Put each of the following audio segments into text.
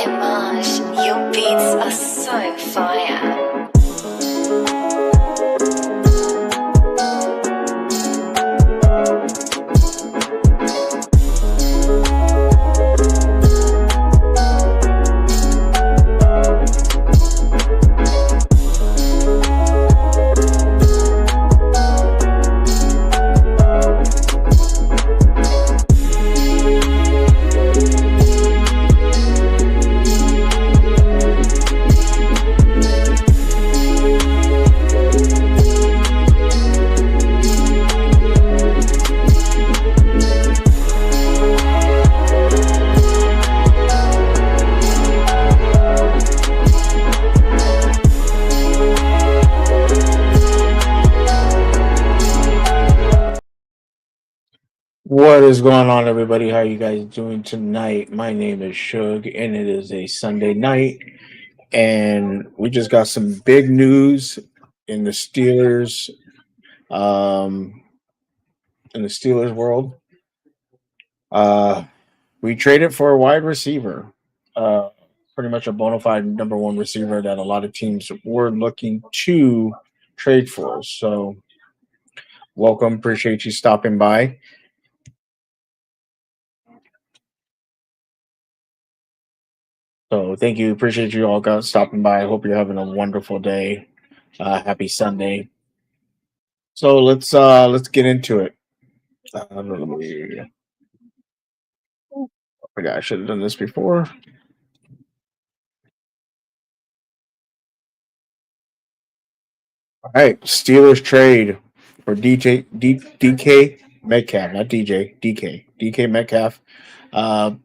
Image, your beats are so fire. What is going on, everybody? How you guys doing tonight? My name is Suge, and it is a Sunday night, and we just got some big news in the Steelers, um, in the Steelers world. Uh, we traded for a wide receiver, uh, pretty much a bona fide number one receiver that a lot of teams were looking to trade for. So, welcome. Appreciate you stopping by. So, thank you. Appreciate you all guys stopping by. I hope you're having a wonderful day. Happy Sunday. So let's get into it. Let me, I forgot I should have done this before. All right, Steelers trade for DK Metcalf, not DK Metcalf, uh,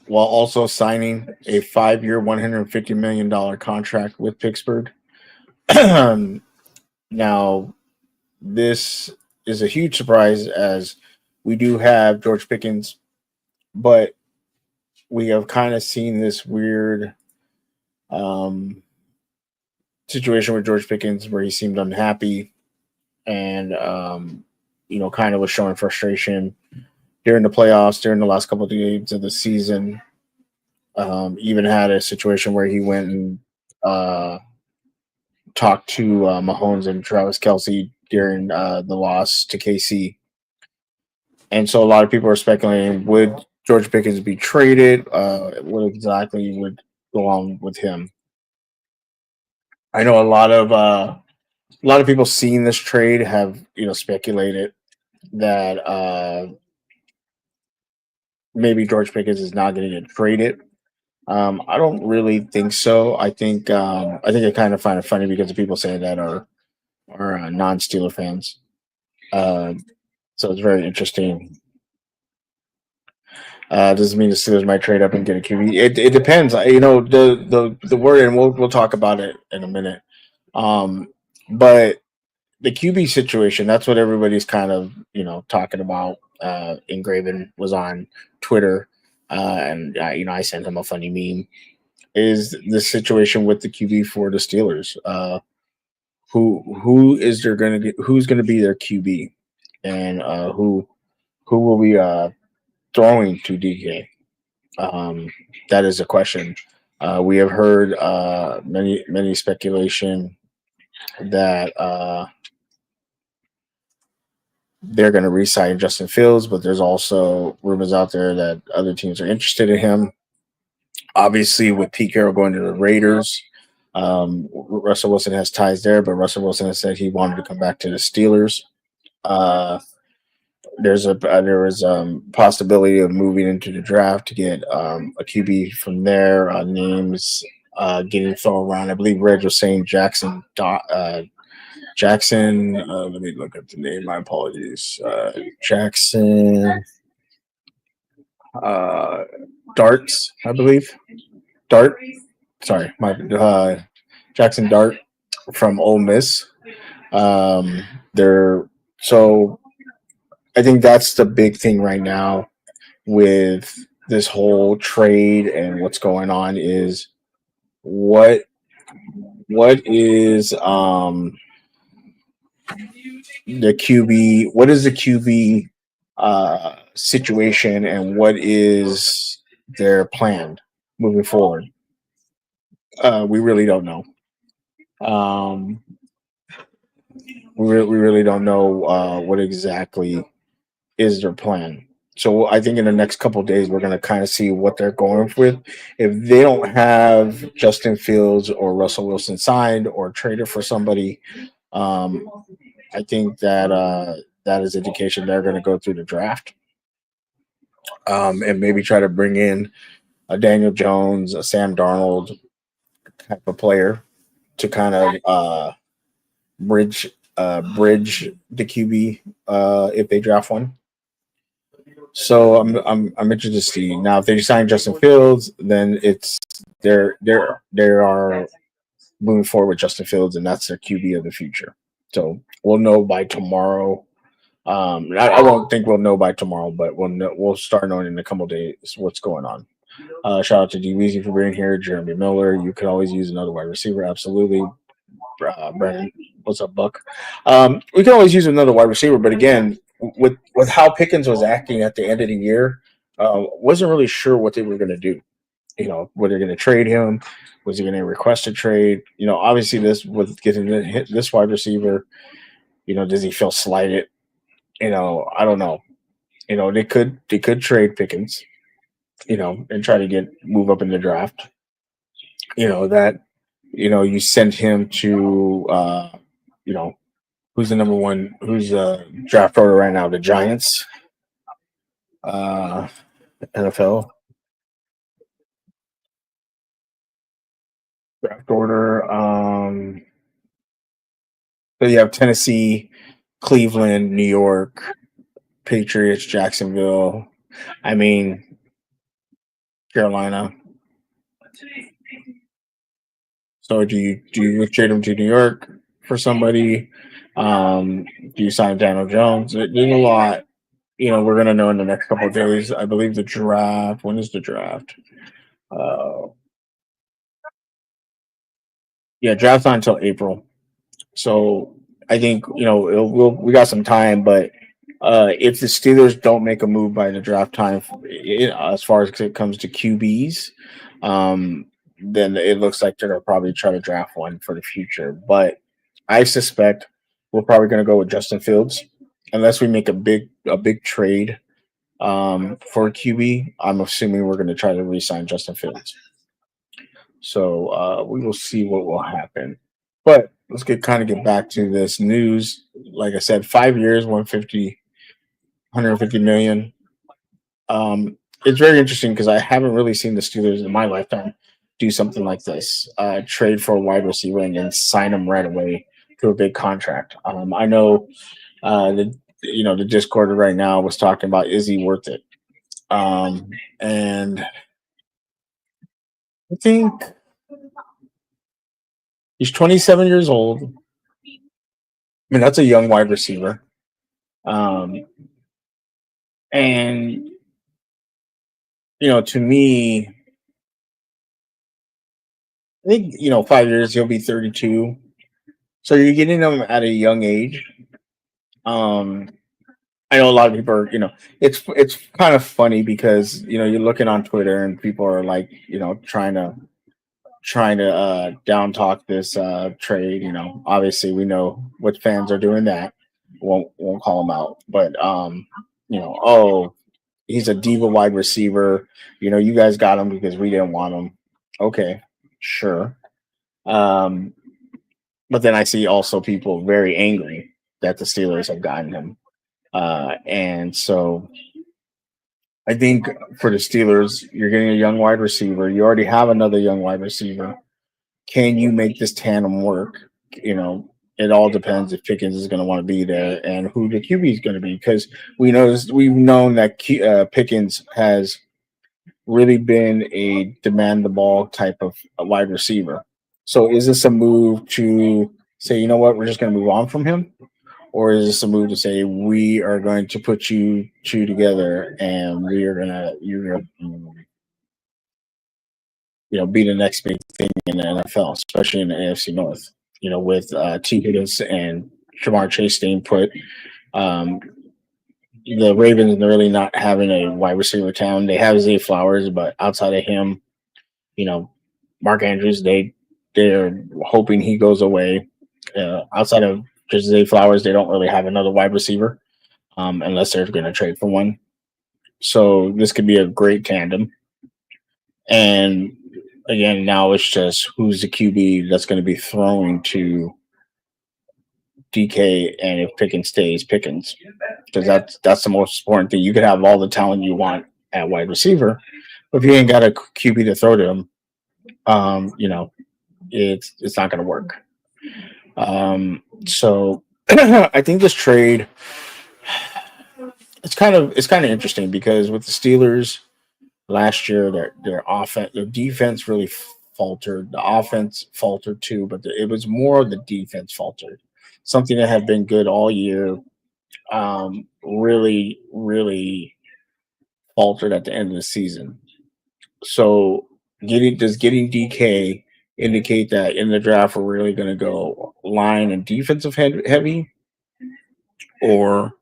while also signing a 5-year, $150 million contract with Pittsburgh. Now, this is a huge surprise as we do have George Pickens, but we have kind of seen this weird um, situation with George Pickens where he seemed unhappy and kind of was showing frustration during the playoffs, during the last couple of games of the season. Even had a situation where he went and talked to Mahomes and Travis Kelsey during the loss to KC. And so a lot of people are speculating, would George Pickens be traded? What exactly would go on with him? I know a lot of people seeing this trade have speculated that maybe George Pickens is not going to get traded. I don't really think so. I think I kind of find it funny because the people saying that are non-Steeler fans. Uh, so it's very interesting. Doesn't mean the Steelers might trade up and get a QB. It depends. The word, and we'll talk about it in a minute. Um, but the QB situation, that's what everybody's kind of, talking about. Engraven was on Twitter, and I sent him a funny meme. Is the situation with the QB for the Steelers? Who's gonna be their QB, and who will be throwing to DK? That is a question. We have heard many speculation that they're going to re-sign Justin Fields, but there's also rumors out there that other teams are interested in him. Obviously, with Pete Carroll going to the Raiders, Russell Wilson has ties there, but Russell Wilson has said he wanted to come back to the Steelers. Uh, there was possibility of moving into the draft to get a QB from there. Names getting thrown around. I believe Reg was saying Jackson. Let me look up the name. My apologies. Jackson Darts, I believe. Dart. Sorry, my Jackson Dart from Ole Miss. They're so. I think that's the big thing right now with this whole trade and what's going on is what is the QB? What is the QB situation, and what is their plan moving forward? We really don't know. Um, we really don't know what exactly is their plan. So I think in the next couple of days we're going to kind of see what they're going with. If they don't have Justin Fields or Russell Wilson signed or traded for somebody, um, I think that that is indication they're going to go through the draft, and maybe try to bring in a Daniel Jones, a Sam Darnold type of player to kind of bridge the QB if they draft one. So I'm interested to see now if they sign Justin Fields, then it's they are moving forward with Justin Fields, and that's their QB of the future. So we'll know by tomorrow. I won't think we'll know by tomorrow, but we'll start knowing in a couple of days what's going on. Shout out to D Weezy for being here, Jeremy Miller. You could always use another wide receiver, absolutely. Brandon, what's up, Buck? We can always use another wide receiver, but again, with how Pickens was acting at the end of the year, wasn't really sure what they were going to do. You know, were they going to trade him? Was he going to request a trade? You know, obviously this with getting this wide receiver, you know, does he feel slighted? You know, I don't know. You know, they could trade Pickens, you know, and try to get move up in the draft. You know that you send him to you know who's the number one who's draft order right now, the Giants, uh NFL draft order. So you have Tennessee, Cleveland, New York, Patriots, Jacksonville. I mean, Carolina. So do you trade him to New York for somebody? Do you sign Daniel Jones? There's a lot. You know, we're gonna know in the next couple of days. I believe the draft. When is the draft? Uh, yeah, draft's not until April. So I think we got some time, but if the Steelers don't make a move by the draft time, as far as it comes to QBs, um, then it looks like they're gonna probably try to draft one for the future. But I suspect we're probably gonna go with Justin Fields, unless we make a big trade for QB. I'm assuming we're gonna try to re-sign Justin Fields. So we will see what will happen. But let's get back to this news. Like I said, 5 years, 150 million. It's very interesting because I haven't really seen the Steelers in my lifetime do something like this. Trade for a wide receiver and then sign him right away to a big contract. I know the Discord right now was talking about, is he worth it? And I think he's 27 years old. I mean, that's a young wide receiver. Um, and to me, I think 5 years he'll be 32. So you're getting them at a young age. Um, I know a lot of people are, it's kind of funny because you're looking on Twitter and people are like, trying to down talk this trade. Obviously we know what fans are doing that. Won't call them out, but oh, he's a diva wide receiver. You guys got him because we didn't want him. Okay, sure. Um, but then I see also people very angry that the Steelers have gotten him. And so I think for the Steelers, you're getting a young wide receiver. You already have another young wide receiver. Can you make this tandem work? It all depends if Pickens is going to want to be there and who the QB is going to be, because we've known that Pickens has really been a demand the ball type of a wide receiver. So is this a move to say, you know what, we're just going to move on from him? Or is this a move to say we are going to put you two together and you're gonna be the next big thing in the NFL, especially in the AFC North. With T. Higgins and Jamar Chase staying put, um, the Ravens are really not having a wide receiver town. They have Zay Flowers, but outside of him, you know, Mark Andrews, they're hoping he goes away. Outside of just Zay Flowers, they don't really have another wide receiver unless they're going to trade for one. So this could be a great tandem. And again, now it's just who's the QB that's going to be throwing to DK, and if Pickens stays, Pickens, because that's the most important thing. You could have all the talent you want at wide receiver, but if you ain't got a QB to throw to him, you know, it's not going to work. So I think this trade it's kind of interesting because with the Steelers last year, their defense really faltered. The offense faltered too, but it was more the defense faltered. Something that had been good all year, really faltered at the end of the season. So getting DK indicate that in the draft we're really going to go line and defensive heavy, or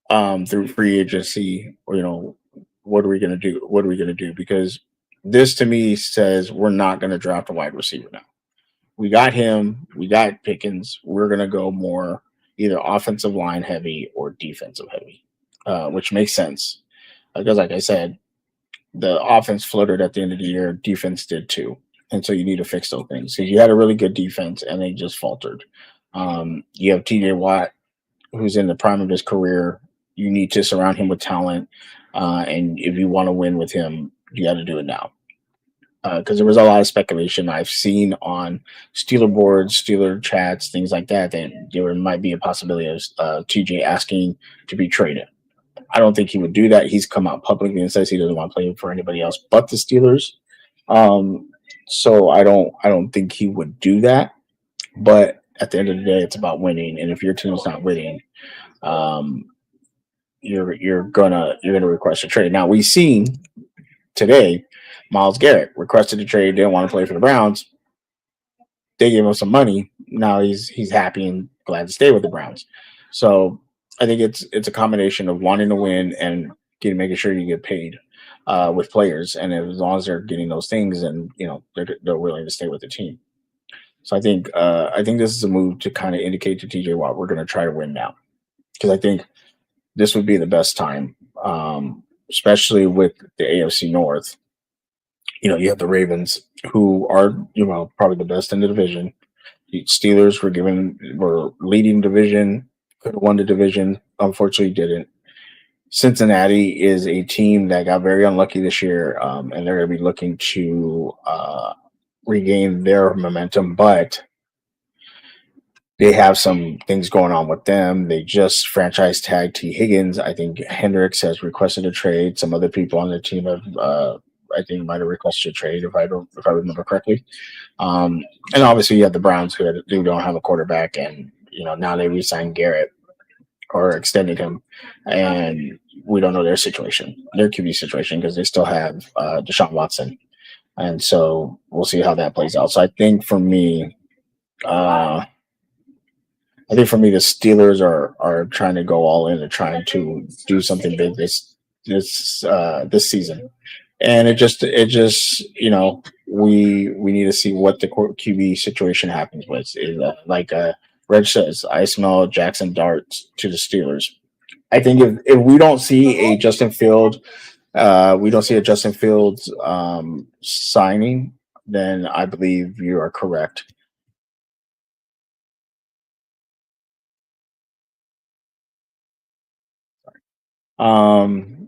through free agency, or what are we going to do? What are we going to do? Because this to me says we're not going to draft a wide receiver now. We got him. We got Pickens. We're going to go more either offensive line heavy or defensive heavy, which makes sense because, like I said, the offense fluttered at the end of the year. Defense did too, and so you need to fix those things. So you had a really good defense, and they just faltered. You have T.J. Watt, who's in the prime of his career. You need to surround him with talent, and if you want to win with him, you got to do it now. Because there was a lot of speculation I've seen on Steeler boards, Steeler chats, things like that, that there might be a possibility of TJ asking to be traded. I don't think he would do that. He's come out publicly and says he doesn't want to play for anybody else but the Steelers. Um, so I don't think he would do that. But at the end of the day, it's about winning, and if your team's not winning, um, you're gonna request a trade. Now we've seen today, Miles Garrett requested a trade, didn't want to play for the Browns. They gave him some money. Now he's happy and glad to stay with the Browns. So I think it's a combination of wanting to win and making sure you get paid with players, and as long as they're getting those things, and they're willing to stay with the team. So I think this is a move to kind of indicate to TJ Watt we're going to try to win now, because I think this would be the best time, especially with the AFC North. You have the Ravens, who are probably the best in the division. The Steelers were leading division, could have won the division, unfortunately didn't. Cincinnati is a team that got very unlucky this year, and they're going to be looking to regain their momentum, but they have some things going on with them. They just franchise tagged T. Higgins. I think Hendricks has requested a trade. Some other people on the team have, I think, might have requested a trade if I remember correctly. And obviously, you have the Browns who don't have a quarterback, and now they re-signed Garrett or extended him, and we don't know their situation, their QB situation, because they still have Deshaun Watson, and so we'll see how that plays out. So uh, I think for me, the Steelers are trying to go all in and trying to do something big this season, and it just we need to see what the QB situation happens with. Like Reg says, I smell Jackson Dart to the Steelers. I think if we don't see a Justin Fields signing, then I believe you are correct. Um,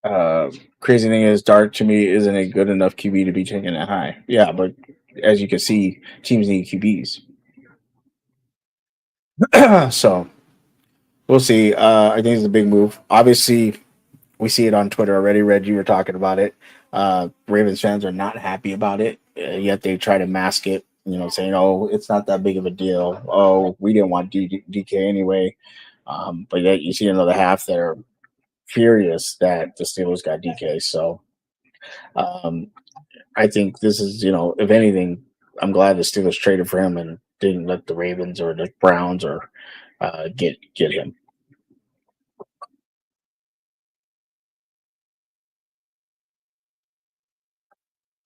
Uh, Crazy thing is, Dart to me isn't a good enough QB to be taken that high. Yeah, but as you can see, teams need QBs. So we'll see. I think it's a big move. Obviously, we see it on Twitter already. Red, you were talking about it. Ravens fans are not happy about it, yet they try to mask it. Saying, "Oh, it's not that big of a deal. Oh, we didn't want DK anyway." But yet you see another half that are furious that the Steelers got DK. So um, I think this is, if anything, I'm glad the Steelers traded for him and didn't let the Ravens or the Browns or get him.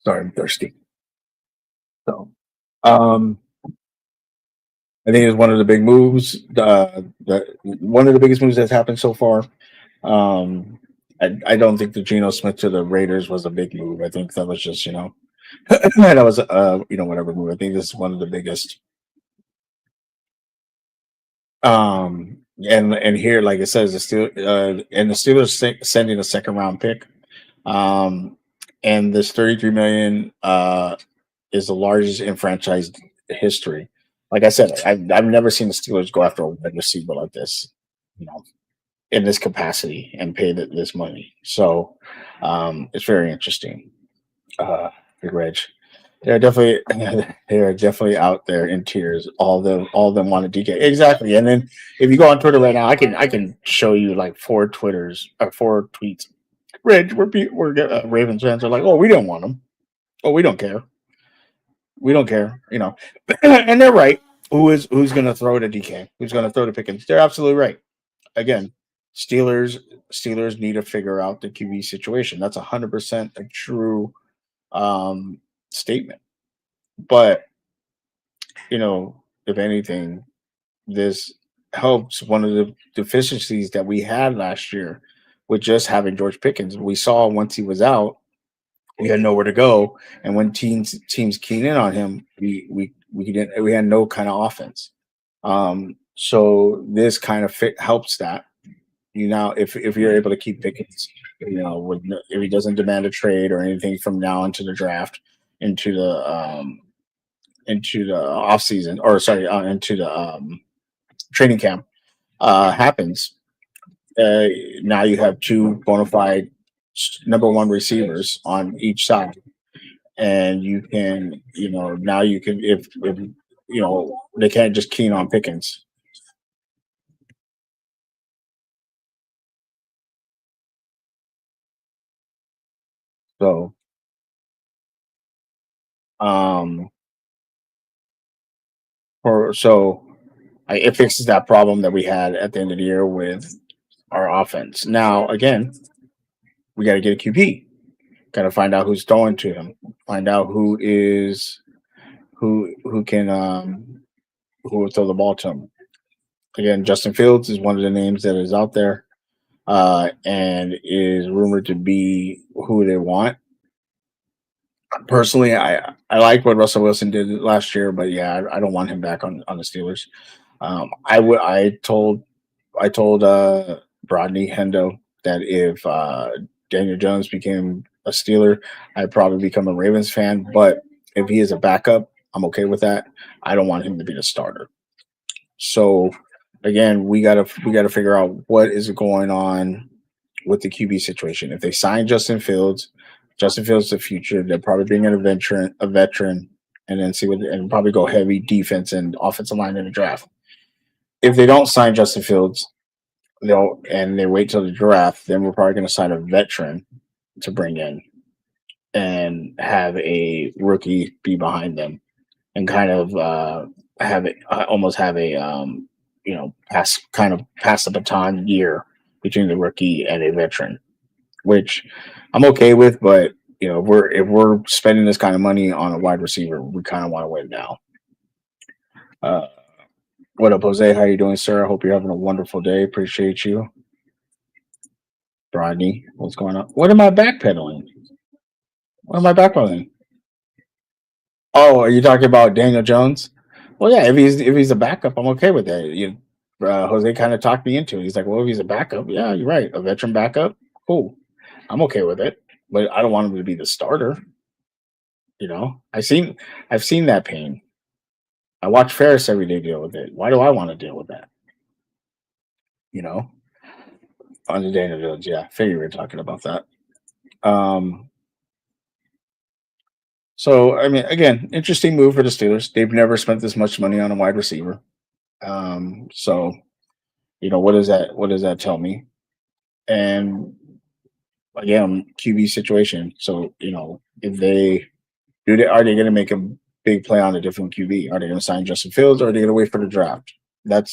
Sorry, I'm thirsty. So, um, I think it's one of the big moves. One of the biggest moves that's happened so far. Um, I don't think the Geno Smith to the Raiders was a big move. I think that was just that was whatever move. I think this is one of the biggest. And here, like it says, the Steelers sending a second round pick. Um, and this 33 million is the largest in franchise history. Like I said, I've never seen the Steelers go after a wide receiver like this, you know, in this capacity and pay this money. So it's very interesting. Big Reg. They're definitely out there in tears. All of them want a DK. Exactly. And then if you go on Twitter right now, I can show you like four tweets. Reg, we're Ravens fans are like, oh, we don't want them. Oh, we don't care. We don't care. And they're right. Who's going to throw to DK? Who's going to throw to Pickens? They're absolutely right. Again, Steelers Steelers need to figure out the QB situation. That's 100% a true um, statement. But if anything, this helps one of the deficiencies that we had last year with just having George Pickens. We saw once he was out, we had nowhere to go, and when teams keyed in on him, we had no kind of offense. So this kind of helps that. If you're able to keep Pickens, if he doesn't demand a trade or anything from now into the draft, into the off season, or sorry, into the training camp happens. Now you have two bona fide number one receivers on each side, and you can, now you can if they can't just keen on Pickens. So, um, or so it fixes that problem that we had at the end of the year with our offense. Now, again, we got to get a QB. Got to find out who's throwing to him. Find out who can who will throw the ball to him. Again, Justin Fields is one of the names that is out there, and is rumored to be who they want. Personally, I like what Russell Wilson did last year, but yeah, I don't want him back on the Steelers. I told Brodney Hendo that if Daniel Jones became a Steeler, I'd probably become a Ravens fan. But if he is a backup, I'm okay with that. I don't want him to be the starter. So again, we gotta figure out what is going on with the QB situation. If they sign Justin Fields the future. They're probably bring in a veteran, and then and probably go heavy defense and offensive line in the draft. If they don't sign Justin Fields, they wait till the draft, then we're probably going to sign a veteran to bring in and have a rookie be behind them and kind of have it almost have a pass the baton year between the rookie and a veteran, which I'm okay with. But if we're spending this kind of money on a wide receiver, we kind of want to win now. Uh, what up, Jose? How you doing, sir? I hope you're having a wonderful day. Appreciate you. Rodney, what's going on? What am I backpedaling? What am I backpedaling? Oh, are you talking about Daniel Jones? Well, yeah, if he's a backup, I'm okay with that. Jose kind of talked me into it. He's like, well, if he's a backup, yeah, you're right, a veteran backup, cool. I'm okay with it, but I don't want him to be the starter. I've seen that pain. I watch Ferris every day deal with it. Why do I want to deal with that? You know, on the Daniel Jones, yeah, figure we are talking about that. Um, So I mean, again, interesting move for the Steelers. They've never spent this much money on a wide receiver. So what does that tell me? And again, QB situation. So if they are they going to make a big play on a different QB? Are they going to sign Justin Fields, or are they going to wait for the draft? That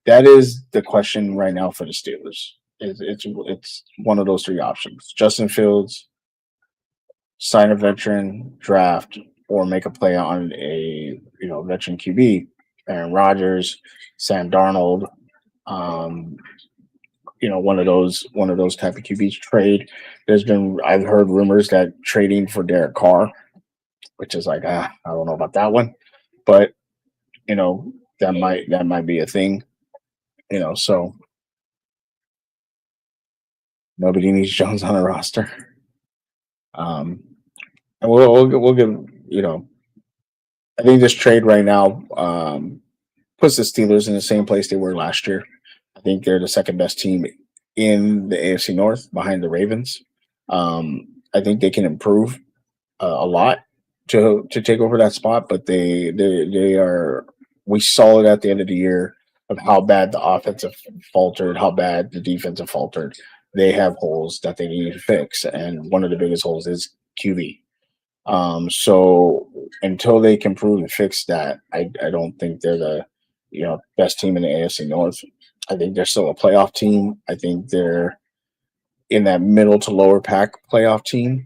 is the question right now for the Steelers. It's one of those three options: Justin Fields, sign a veteran, draft, or make a play on a veteran QB. Aaron Rodgers, Sam Darnold, um, one of those type of QBs trade. I've heard rumors that trading for Derek Carr, which is like I don't know about that one, but you know that might be a thing. So nobody needs Jones on a roster. Um, and we'll give you know I think this trade right now puts the Steelers in the same place they were last year. I think they're the second best team in the AFC North behind the Ravens. I think they can improve a lot to take over that spot, but they are. We saw it at the end of the year of how bad the offensive faltered, how bad the defensive faltered. They have holes that they need to fix, and one of the biggest holes is QB. So until they can prove and fix that, I don't think they're the best team in the AFC North. I think they're still a playoff team. I think they're in that middle to lower pack playoff team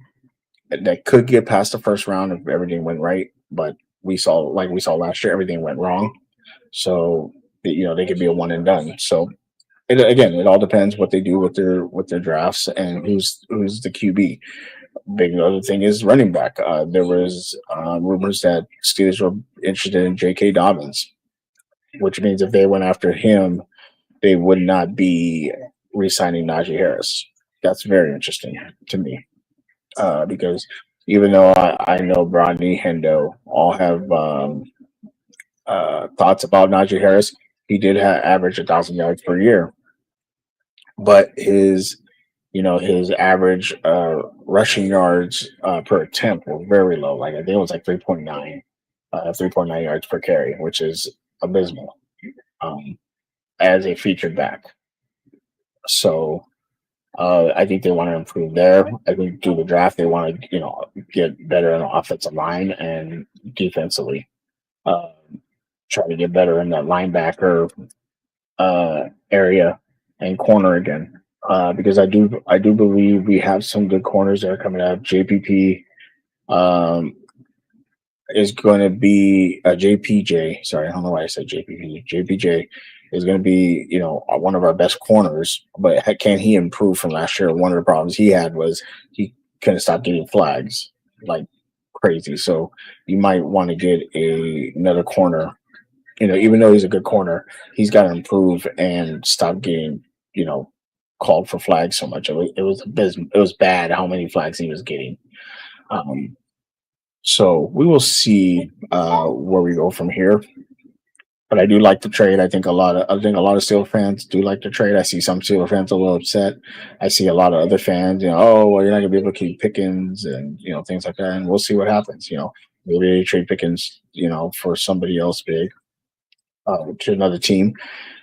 that could get past the first round if everything went right. But we saw last year, everything went wrong. So they could be a one and done. So it all depends what they do with their drafts and who's the QB. Big other thing is running back. There was rumors that Steelers were interested in J.K. Dobbins, which means if they went after him, they would not be re-signing Najee Harris. That's very interesting to me because even though I know Brodney Hendo all have thoughts about Najee Harris, he did average 1,000 yards per year, but his average rushing yards per attempt were very low. Like I think it was like 3.9 yards per carry, which is abysmal as a featured back. So I think they want to improve there. I think through the draft they want to get better in the offensive line and defensively. Uh, Try to get better in that linebacker area and corner again. Because I do believe we have some good corners that are coming up. JPP um, is going to be JPJ. Sorry, I don't know why I said JPP. JPJ is going to be one of our best corners. But can he improve from last year? One of the problems he had was he couldn't stop getting flags like crazy. So you might want to get another corner. Even though he's a good corner, he's got to improve and stop getting called for flags so much. It was bad how many flags he was getting. Um, so we will see where we go from here. But I do like the trade. I think a lot of Steel fans do like the trade. I see some Steel fans a little upset. I see a lot of other fans, oh well, you're not gonna be able to keep Pickens and things like that. And we'll see what happens. Maybe they trade Pickens, for somebody else big to another team.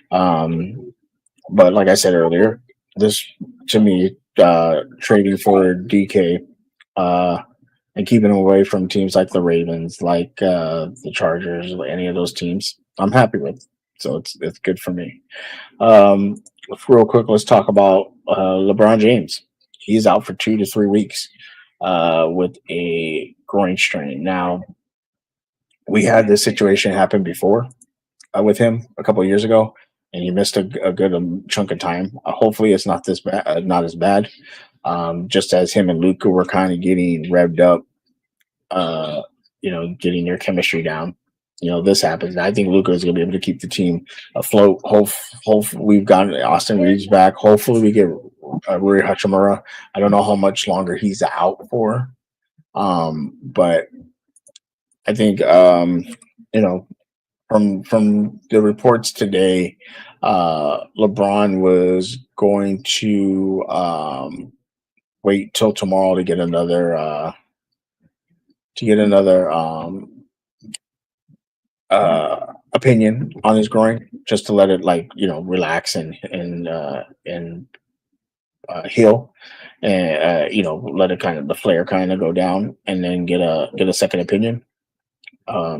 But like I said earlier, this to me, trading for DK and keeping him away from teams like the Ravens, like the Chargers, or any of those teams, I'm happy with. So it's good for me. Um, Real quick, let's talk about LeBron James. He's out for 2 to 3 weeks with a groin strain. Now we had this situation happen before with him a couple of years ago, and he missed a good chunk of time. Hopefully, it's not this bad, not as bad. Just as him and Luca were kind of getting revved up, getting their chemistry down. This happens. I think Luca is going to be able to keep the team afloat. Hopefully, we've got Austin Reeves back. Hopefully, we get Rui Hachimura. I don't know how much longer he's out for, but I think from the reports today, LeBron was going to wait till tomorrow to get another opinion on his groin, just to let it relax and heal, and let it kind of the flare kind of go down, and then get a second opinion.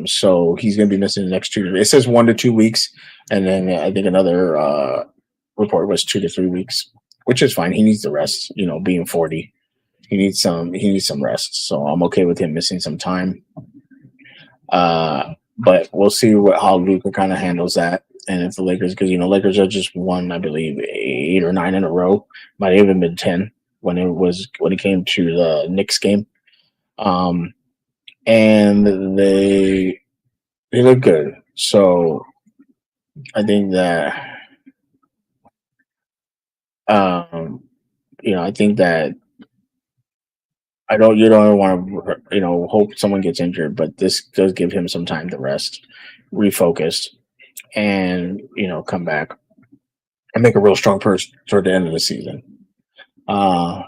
So he's going to be missing the next 2. It says 1 to 2 weeks, and then I think another report was 2 to 3 weeks, which is fine. He needs the rest. Being 40. he needs some rest. So I'm okay with him missing some time. But we'll see how Luca kind of handles that, and if the Lakers, because Lakers are just won, I believe, 8 or 9 in a row, might have even been 10 when it came to the Knicks game, um, and they look good. So I think that um, I think that I don't you don't want to hope someone gets injured, but this does give him some time to rest, refocus, and come back and make a real strong person toward the end of the season. Uh,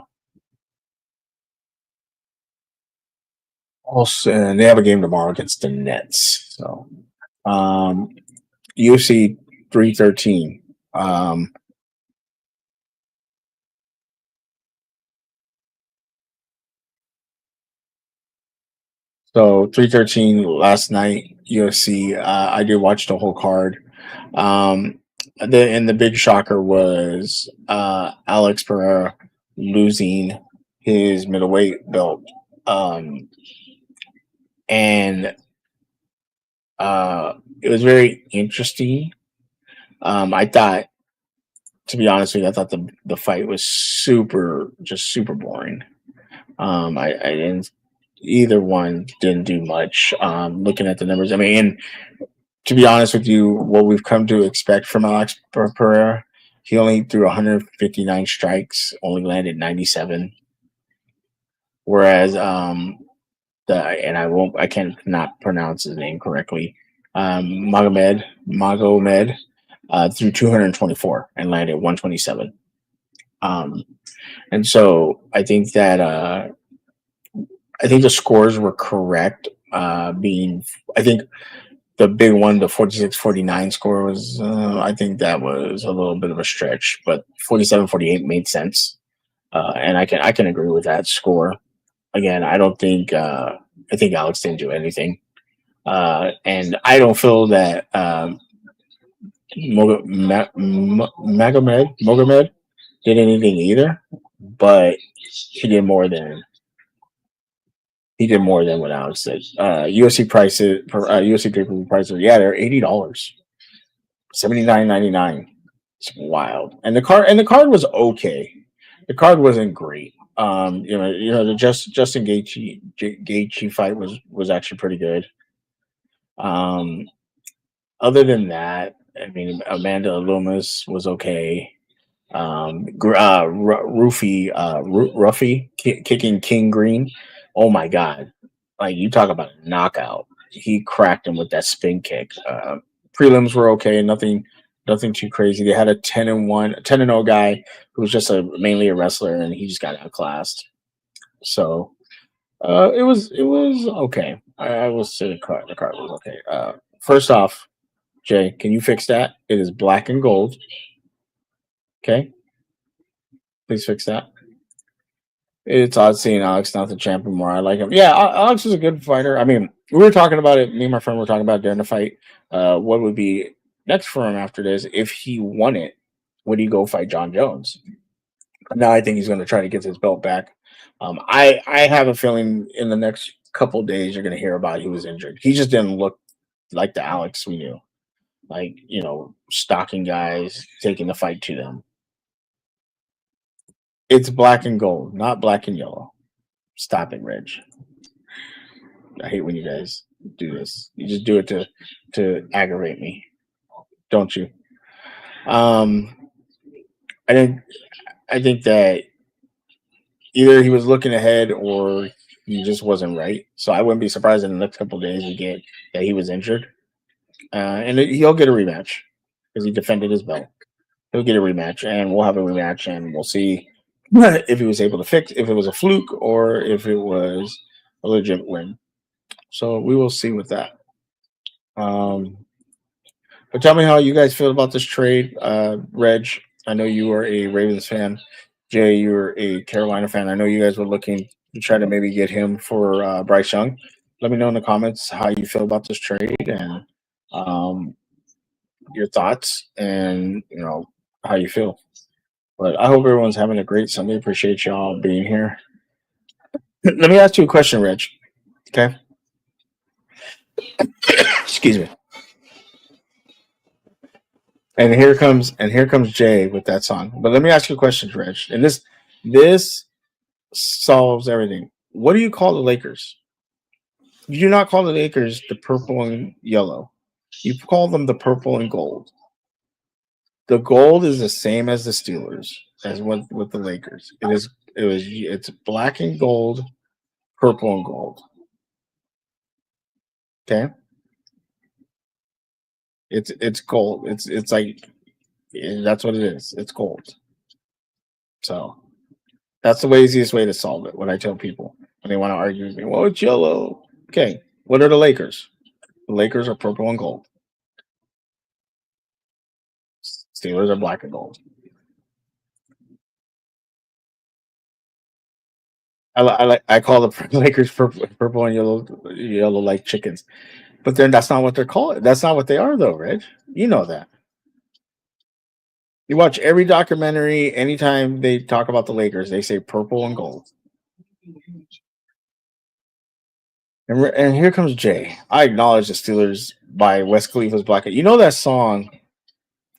Also, and they have a game tomorrow against the Nets. So, um, UFC 313. So 313 last night UFC. I did watch the whole card. Um, the big shocker was Alex Pereira losing his middleweight belt. And it was very interesting. I thought, to be honest with you, I thought the fight was super boring. I didn't Either one didn't do much. Looking at the numbers, I mean, and to be honest with you, what we've come to expect from Alex Pereira, he only threw 159 strikes, only landed 97. Whereas I can't not pronounce his name correctly. Magomed threw 224 and landed 127. Um, and so I think the scores were correct. I think the big one, the 46-49 score was, I think that was a little bit of a stretch, but 47-48 made sense. And I can agree with that score. Again, I think Alex didn't do anything. And I don't feel that Mogamed did anything either, but he did more than what Alex did. UFC prices for UFC pay-per-view prices, yeah, they're $80, 79.99. It's wild, and the card was okay. The card wasn't great. The Justin Gaethje fight was actually pretty good. Um, Other than that, I mean, Amanda Loomis was okay. Ruffy kicking King Green. Oh my god! Like, you talk about a knockout. He cracked him with that spin kick. Prelims were okay. Nothing too crazy. They had a 10-0 guy who was just mainly a wrestler, and he just got outclassed. So it was okay. I will say the card was okay. First off, Jay, can you fix that? It is black and gold. Okay, please fix that. It's odd seeing Alex not the champion more. I like him. Yeah, Alex is a good fighter. I mean, we were talking about it. Me and my friend were talking about during the fight. What would be next for him after this? If he won it, would he go fight John Jones? Now I think he's going to try to get his belt back. I have a feeling in the next couple days you're going to hear about he was injured. He just didn't look like the Alex we knew. Like, stalking guys, taking the fight to them. It's black and gold, not black and yellow. Stop it, Reg. I hate when you guys do this. You just do it to aggravate me, don't you? Um, I think I think that either he was looking ahead or he just wasn't right. So I wouldn't be surprised in the next couple of days we get that he was injured, and he'll get a rematch because he defended his belt. He'll get a rematch, and we'll have a rematch, and we'll see if he was able to fix if it was a fluke or if it was a legit win. So we will see with that. Um, but tell me how you guys feel about this trade, Reg. I know you are a Ravens fan. Jay, you're a Carolina fan. I know you guys were looking to try to maybe get him for Bryce Young. Let me know in the comments how you feel about this trade and um, your thoughts and how you feel. But I hope everyone's having a great Sunday. Appreciate y'all being here. Let me ask you a question, Rich. Okay. Excuse me. And here comes Jay with that song. But let me ask you a question, Rich. And this solves everything. What do you call the Lakers? You do not call the Lakers the purple and yellow. You call them the purple and gold. The gold is the same as the Steelers, as what with the Lakers. It's black and gold, purple and gold. Okay, it's gold. It's like that's what it is. It's gold. So that's the easiest way to solve it. What I tell people when they want to argue with me, well, it's yellow. Okay, what are the Lakers? The Lakers are purple and gold. Steelers are black and gold. I call the Lakers purple and yellow like chickens. But then that's not what they're called. That's not what they are, though, Reg. You know that. You watch every documentary. Anytime they talk about the Lakers, they say purple and gold. And here comes Jay. I acknowledge the Steelers by Wes Khalifa's Black. You know that song,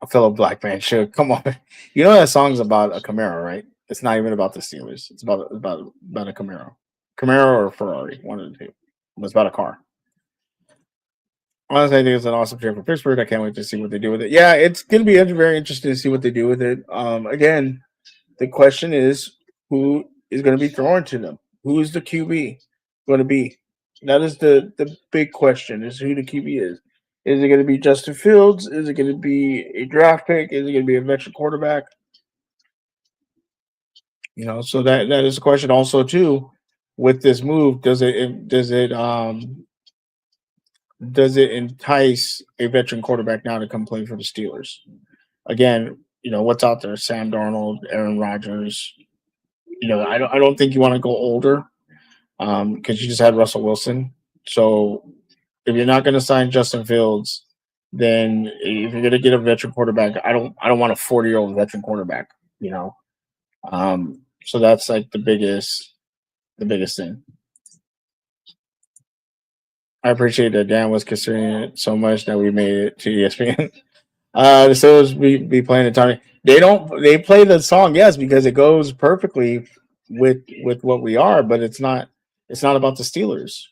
a fellow black man should come on. You know that song's about a Camaro, right? It's not even about the Steelers. It's about a Camaro or a Ferrari, one of the two. It's about a car. Honestly, I think it's an awesome trade for Pittsburgh. I can't wait to see what they do with it. Yeah, it's going to be very interesting to see what they do with it. Again, the question is who is going to be thrown to them? Who is the QB going to be? That is the big question: is who the QB is. Is it going to be Justin Fields? Is it going to be a draft pick? Is it going to be a veteran quarterback? So that is a question. Also, too, with this move, does it entice a veteran quarterback now to come play for the Steelers? Again, what's out there: Sam Darnold, Aaron Rodgers. I don't think you want to go older because you just had Russell Wilson. So if you're not going to sign Justin Fields, then if you're going to get a veteran quarterback, I don't want a 40-year-old veteran quarterback. You know, so that's like the biggest thing. I appreciate that Dan was considering it so much that we made it to ESPN. The Steelers be playing the Tony. They play the song, yes, because it goes perfectly with what we are, but it's not about the Steelers.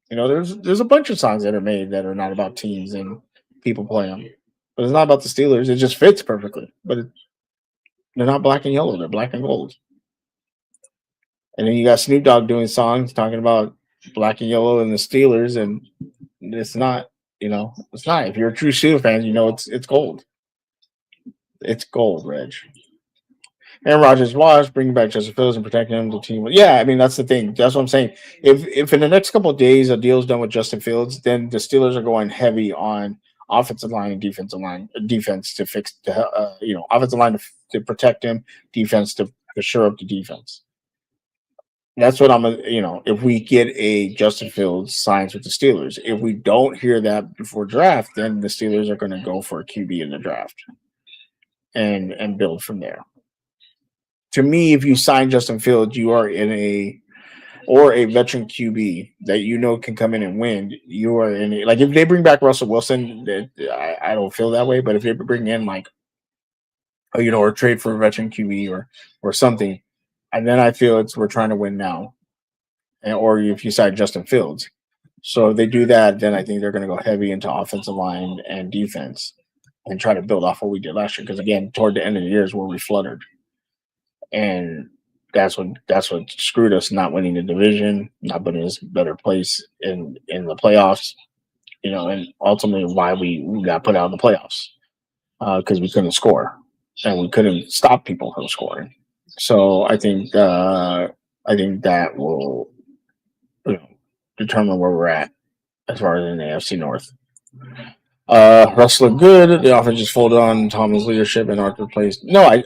There's a bunch of songs that are made that are not about teams and people play them, but it's not about the Steelers. It just fits perfectly, but they're not black and yellow. They're black and gold. And then you got Snoop Dogg doing songs talking about black and yellow and the Steelers, and it's not. It's not. If you're a true Steelers fan, it's gold. It's gold, Reg. Aaron Rodgers was bringing back Justin Fields and protecting him. The team, yeah. I mean, that's the thing. That's what I'm saying. If in the next couple of days a deal's done with Justin Fields, then the Steelers are going heavy on offensive line and defense to fix offensive line to protect him, defense to shore up the defense. That's what if we get a Justin Fields signs with the Steelers. If we don't hear that before draft, then the Steelers are going to go for a QB in the draft and build from there. To me, if you sign Justin Fields, you are in a veteran QB that can come in and win. You are in like if they bring back Russell Wilson, I don't feel that way. But if they bring in or trade for a veteran QB or something, and then I feel we're trying to win now. Or if you sign Justin Fields. So if they do that, then I think they're going to go heavy into offensive line and defense and try to build off what we did last year. Because again, toward the end of the year is where we fluttered, and that's what screwed us, not winning the division, not putting us in a better place in the playoffs. And ultimately why we got put out of the playoffs because we couldn't score and we couldn't stop people from scoring. So I think that will determine where we're at as far as in the AFC North. Russ looked good. The offense just folded on Tomlin's leadership and Arthur plays. No,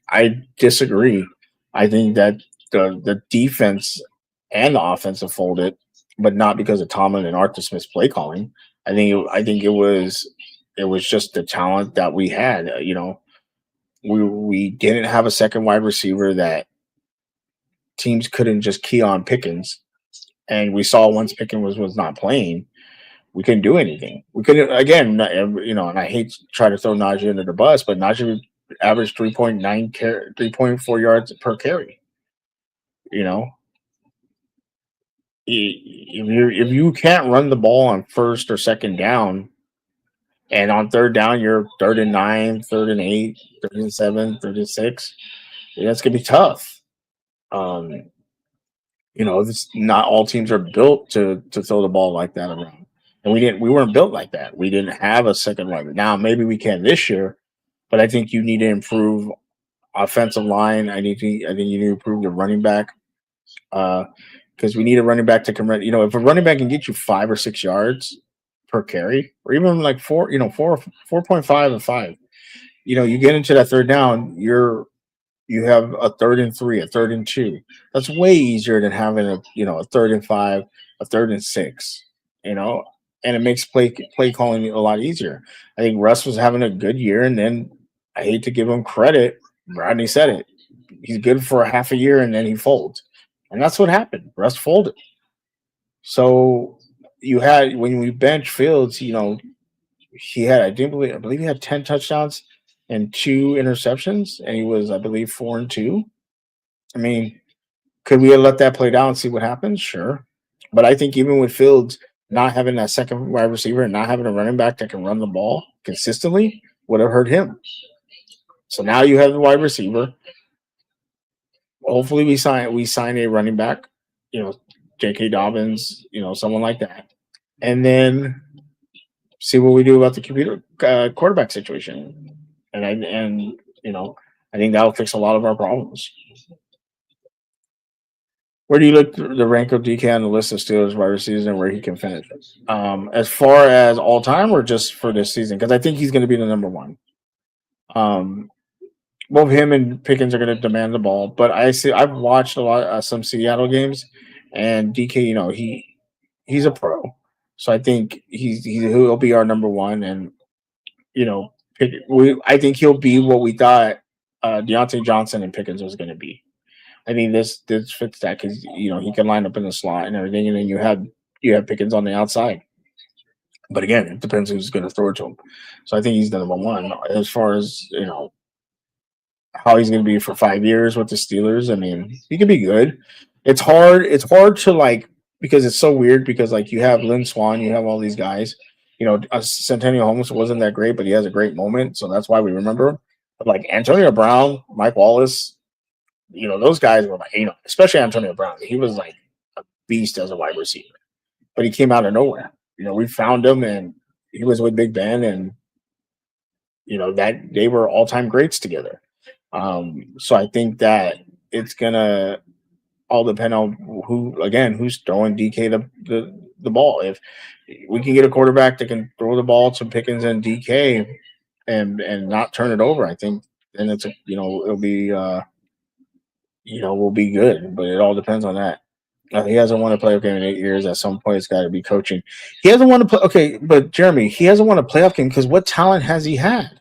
I disagree. I think that the defense and the offense have folded, but not because of Tomlin and Arthur Smith's play calling. I think it was just the talent that we had. We didn't have a second wide receiver that teams couldn't just key on Pickens, and we saw once Pickens was not playing, we couldn't do anything. We couldn't again, and I hate to try to throw Najee under the bus, but Najee averaged 3.4 yards per carry. You know, if you can't run the ball on first or second down, and on third down you're third and 9, third and 8, third and 7, third and 6, that's gonna be tough. Um, this, not all teams are built to throw the ball like that around, and we weren't built like that. We didn't have a second wide. Now maybe we can this year, but I think you need to improve offensive line. I think you need to improve the running back. Because we need a running back to convert. If a running back can get you 5 or 6 yards per carry, or even like 4.5 or 5, you get into that third down, you have a third and 3, a third and 2. That's way easier than having a third and 5, a third and 6. You know, and it makes play calling a lot easier. I think Russ was having a good year, and then I hate to give him credit. Rodney said it. He's good for a half a year, and then he folds. And that's what happened. Russ folded. So you had when we bench Fields, he had I believe he had 10 touchdowns and 2 interceptions, and he was, I believe, 4-2. I mean, could we have let that play down and see what happens? Sure. But I think even with Fields not having that second wide receiver and not having a running back that can run the ball consistently would have hurt him. So now you have the wide receiver. Hopefully we sign a running back, J.K. Dobbins, someone like that, and then see what we do about the computer quarterback situation. I think that'll fix a lot of our problems. Where do you look the rank of DK on the list of Steelers wide receivers and where he can finish? As far as all time or just for this season? Because I think he's going to be the number one. Both him and Pickens are going to demand the ball, but I've watched a lot some Seattle games, and DK, he's a pro, so I think he'll be our number one, and I think he'll be what we thought Deontay Johnson and Pickens was going to be. I mean, this fits that because he can line up in the slot and everything, and then you have Pickens on the outside. But again, it depends who's going to throw it to him. So I think he's the number one. As far as how he's going to be for 5 years with the Steelers, I mean, he could be good. It's hard. It's hard to because it's so weird because you have Lynn Swan, you have all these guys. Centennial Holmes wasn't that great, but he has a great moment, so that's why we remember him. But Antonio Brown, Mike Wallace, those guys were especially Antonio Brown. He was like a beast as a wide receiver, but he came out of nowhere. We found him, and he was with Big Ben, and that they were all-time greats together. So I think that it's gonna all depend on who's throwing DK the ball. If we can get a quarterback that can throw the ball to Pickens and DK and not turn it over, I think then it'll be we'll be good. But it all depends on that. He hasn't won a playoff game in 8 years. At some point, it's got to be coaching. He hasn't won a play. Okay, but Jeremy, he hasn't won a playoff game because what talent has he had?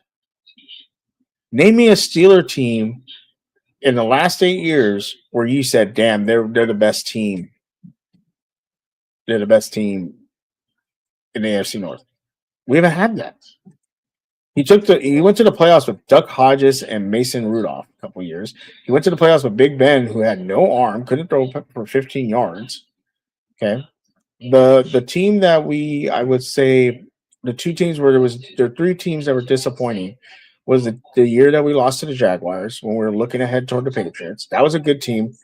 Name me a Steeler team in the last 8 years where you said, "Damn, they're the best team. They're the best team in the AFC North." We haven't had that. He went to the playoffs with Duck Hodges and Mason Rudolph a couple years. He went to the playoffs with Big Ben, who had no arm, couldn't throw for 15 yards. Okay, the team that I would say the two teams where there are 3 teams that were disappointing was the year that we lost to the Jaguars when we were looking ahead toward the Patriots. That was a good team.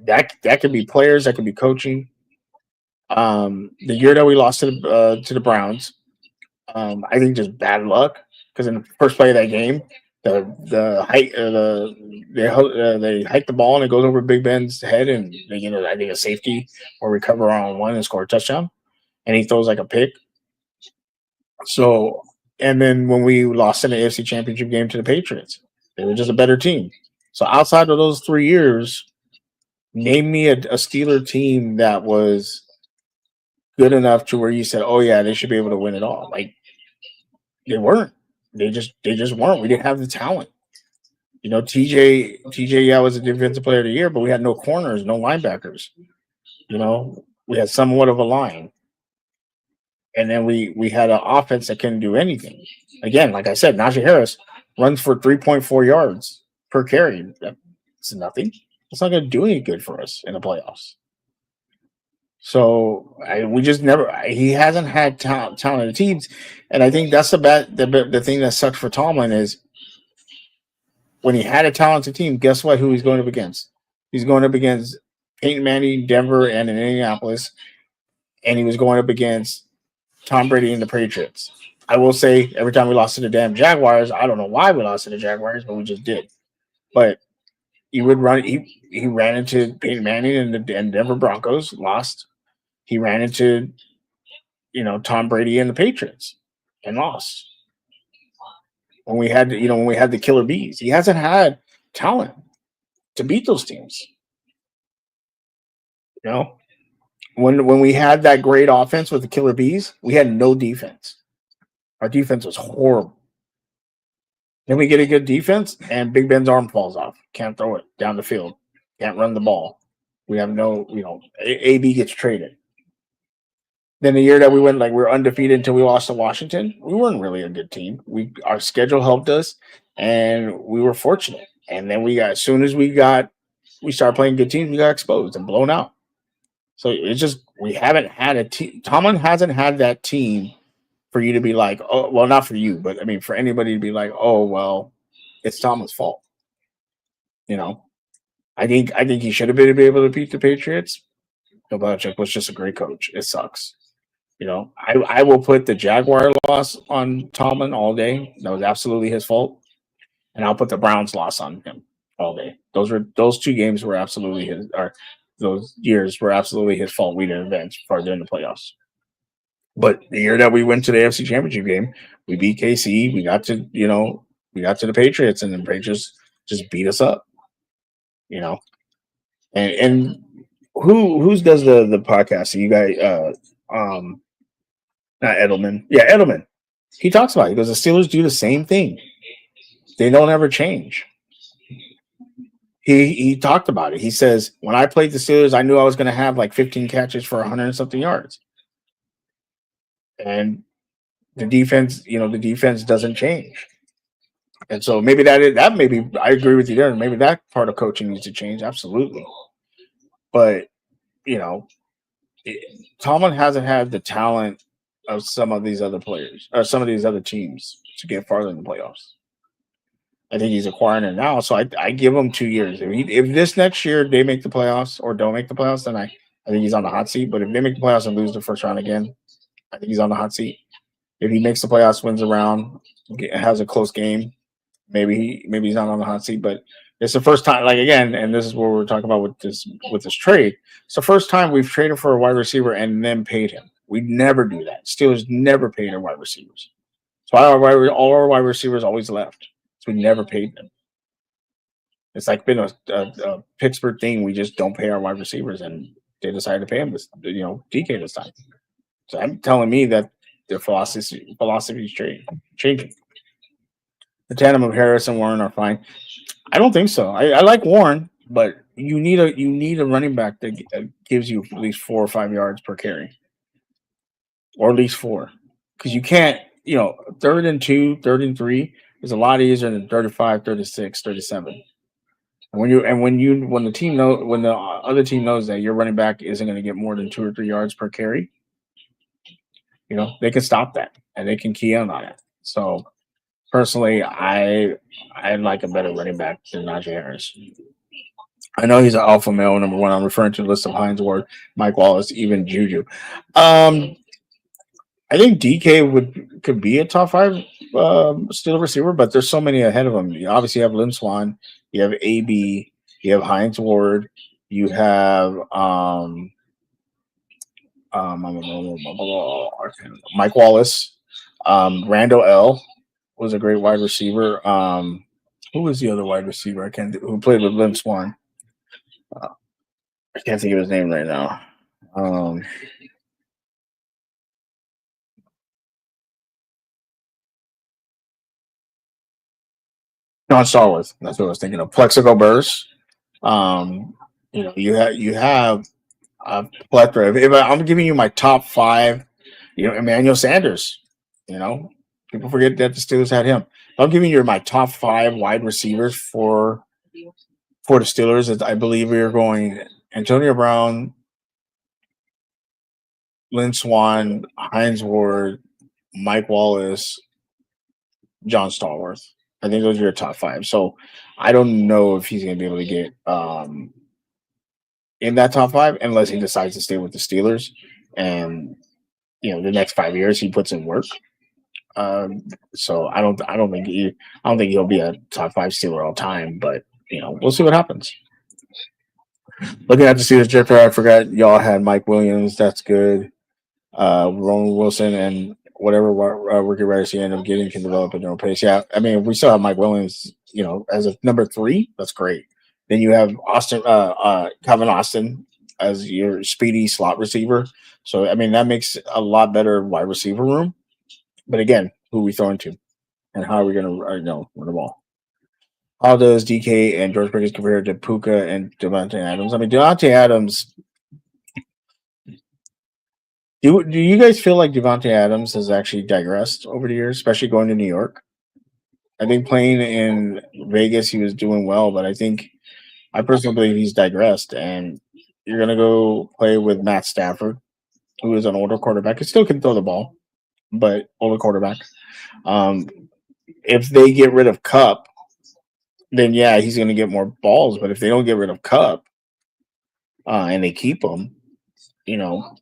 That could be players, that could be coaching. The year that we lost to the Browns, I think just bad luck because in the first play of that game, they hike the ball and it goes over Big Ben's head, and I think a safety or recover on one and score a touchdown, and he throws a pick. So, and then when we lost in the AFC Championship game to the Patriots, they were just a better team. So outside of those 3 years, name me a Steeler team that was good enough to where you said, "Oh yeah, they should be able to win it all." They weren't. They just weren't. We didn't have the talent. TJ, yeah, was a defensive player of the year, but we had no corners, no linebackers. We had somewhat of a line, and then we had an offense that couldn't do anything. Again, like I said, Najee Harris runs for 3.4 yards per carry. That's nothing. It's not going to do any good for us in the playoffs. So we just never. He hasn't had talented teams, and I think that's the thing that sucks for Tomlin is when he had a talented team. Guess what? Who he's going up against? He's going up against Peyton Manning, Denver, and in Indianapolis, and he was going up against Tom Brady and the Patriots. I will say every time we lost to the damn Jaguars, I don't know why we lost to the Jaguars, but we just did. But he would run. He ran into Peyton Manning and the Denver Broncos, lost. He ran into Tom Brady and the Patriots and lost. When we had the killer bees, he hasn't had talent to beat those teams. You know, when we had that great offense with the killer bees, we had no defense. Our defense was horrible. Then we get a good defense, and Big Ben's arm falls off. Can't throw it down the field. Can't run the ball. We have no, AB gets traded. Then the year that we went, like, we were undefeated until we lost to Washington, we weren't really a good team. Our schedule helped us, and we were fortunate. And then as soon as we started playing good teams, we got exposed and blown out. So it's just we haven't had a team. Tomlin hasn't had that team for you to be like, oh, well, not for you, but I mean for anybody to be like, oh, well, it's Tomlin's fault. I think he should have been able to beat the Patriots. Bill Belichick was just a great coach. It sucks. I will put the Jaguar loss on Tomlin all day. That was absolutely his fault. And I'll put the Browns loss on him all day. Those two games were absolutely his, or those years were absolutely his fault. We didn't advance farther in the playoffs. But the year that we went to the AFC Championship game, we beat KC. We got to the Patriots, and the Patriots just beat us up. And who's does the podcast? So you guys, not Edelman. Yeah, Edelman. He talks about it. He goes, the Steelers do the same thing. They don't ever change. He talked about it. He says, when I played the Steelers, I knew I was going to have like 15 catches for 100 and something yards. And the defense doesn't change. And so maybe maybe I agree with you there. Maybe that part of coaching needs to change. Absolutely. But, Tomlin hasn't had the talent of some of these other players or some of these other teams to get farther in the playoffs. I think he's acquiring it now, so I give him 2 years. If this next year they make the playoffs or don't make the playoffs, then I think he's on the hot seat. But if they make the playoffs and lose the first round again, I think he's on the hot seat. If he makes the playoffs, wins a round, has a close game, maybe he's not on the hot seat. But it's the first time, like again, and this is what we're talking about with this trade. It's the first time we've traded for a wide receiver and then paid him. We never do that. Steelers never paid our wide receivers. So all our wide receivers always left. So we never paid them. It's like been a Pittsburgh thing. We just don't pay our wide receivers, and they decided to pay him DK this time. So I'm telling me that their philosophy is changing. The tandem of Harris and Warren are fine. I don't think so. I like Warren, but you need a running back that gives you at least 4 or 5 yards per carry, or at least 4, because you can't. 3rd and 2, 3rd and 3 is a lot easier than 35, 36, 37. And when the other team knows that your running back isn't going to get more than 2 or 3 yards per carry, they can stop that and they can key in on it. So personally, I like a better running back than Najee Harris. I know he's an alpha male, number one. I'm referring to the list of Hines Ward, Mike Wallace, even Juju. I think DK could be a top 5 Steeler receiver, but there's so many ahead of him. You obviously have Lynn Swan, you have AB, you have Hines Ward, you have Mike Wallace, Randall L was a great wide receiver. Who was the other wide receiver? Who played with Lynn Swan? I can't think of his name right now. John Stallworth. That's what I was thinking of. Plexico Burst. Um, you have a plethora. If I'm giving you my top five, Emmanuel Sanders. You know, people forget that the Steelers had him. I'm giving you my top five wide receivers for the Steelers. I believe we are going Antonio Brown, Lynn Swan, Heinz Ward, Mike Wallace, John Stallworth. I think those are your top five. So I don't know if he's going to be able to get in that top five unless he decides to stay with the Steelers, and the next 5 years he puts in work. Um, so I don't think he'll be a top five Steeler all time, but we'll see what happens. Looking at the Steelers draft, I forgot y'all had Mike Williams. That's good. Roman Wilson and whatever rookie writers he ended up getting can develop at their own pace. Yeah, I mean, if we still have Mike Williams, as a number three, that's great. Then you have Calvin Austin as your speedy slot receiver. So I mean, that makes a lot better wide receiver room. But again, who are we throwing to, and how are we going to run the ball? How does DK and George Pickens compare to Puka and Devontae Adams? I mean, Devontae Adams. Do you guys feel like Devontae Adams has actually digressed over the years, especially going to New York? I think playing in Vegas, he was doing well, but I personally believe he's digressed. And you're gonna go play with Matt Stafford, who is an older quarterback. He still can throw the ball, but older quarterback. Um, if they get rid of Cup, then yeah, he's gonna get more balls. But if they don't get rid of Cup and they keep him, you know,